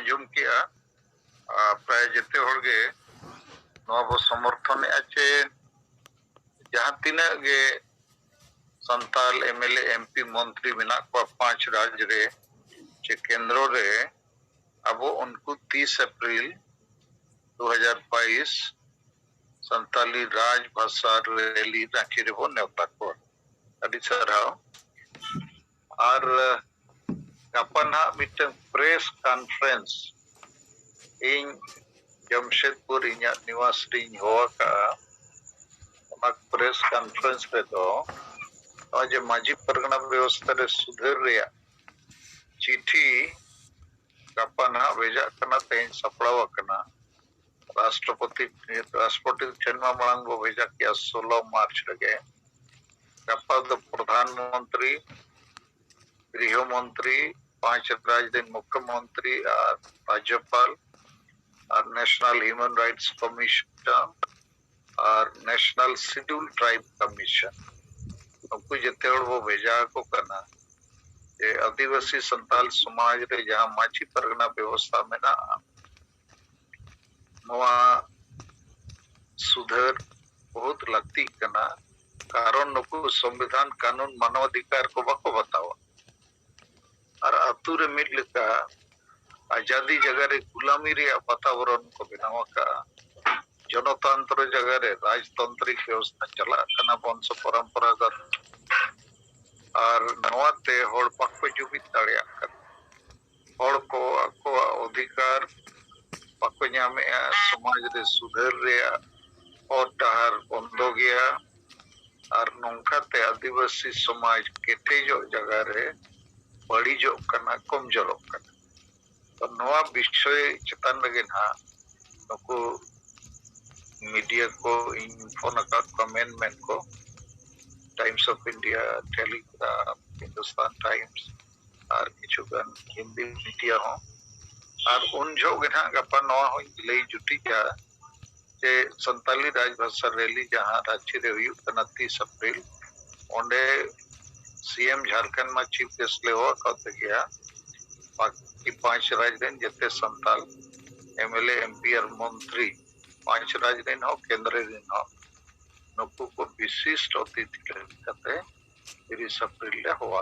आंजम किया प्राय जेते होगे नवा समर्थन चे जहाँ तीना गे संताल एमएलए एमपी मंत्री मेना को 5 राज्य रे चे केंद्र रे अब उनको 30 अप्रैल 2022 संताली राजभाषा रैली रांची रे बो नेवता को अभी सराव और अपन हा mitten press conference in Jamshedpur इन्या निवास रीन होवा का प्रेस कॉन्फ्रेंस रे दो आज माजी परगना व्यवस्था रे सुधर रिया चिट्ठी अपन हा भेजा कना तेन सपड़ावा कना राष्ट्रपति जन्म मरंग वो भेजा किया 16 मार्च लगे प्रधानमंत्री गृह मंत्री 5 राज्य मुख्यमंत्री और राज्यपाल और नेशनल ह्यूमन राइट्स कमीशन और नेशनल शेड्यूल ट्राइब कमीशन उनको जिते वो भेजा को करना ये आदिवासी संताल समाज रे जहाँ माची परगना व्यवस्था में ना सुधर बहुत लगती करना कारण नुकु संविधान कानून मानवाधिकार को बको बतावा और अतुरे मिल का आजादी जगह रे गुलामी रे वातावरण को बनावा का जनतंत्र जगह रे राजतंत्रिक व्यवस्था चला कना वंश परंपरागत और नवाते होड़ पक्को जुबित दाड़िया कर होड़ को आको अधिकार पक्को ᱧᱟᱢᱮ समाज रे सुधर रे और डहार बंदो गया और नौकाते आदिवासी समाज केटेजो जगह रे बड़ीजो कना कमजोरो कना तो नवा विषय चेतन लगे ना नुकु मीडिया को इन्फोन का कमेंटमेंट को times of India telegraph Hindustan times और किछुगन हिंदी मीडिया हो और उन जो गना गपा नवा हो लई जुटी जा जे संताली राजभाषा रैली जहां रांची रे हुई 29 अप्रैल ओंडे सीएम झारखंड में चीफ गेस्ट ले हो कहते गया बाकी 5 राज्य जते संताल एमएलए एमपी और मंत्री 5 राज्य हो केंद्र दिन हो नुकु को विशिष्ट अतिथि कहते 30 अप्रैल ले हुआ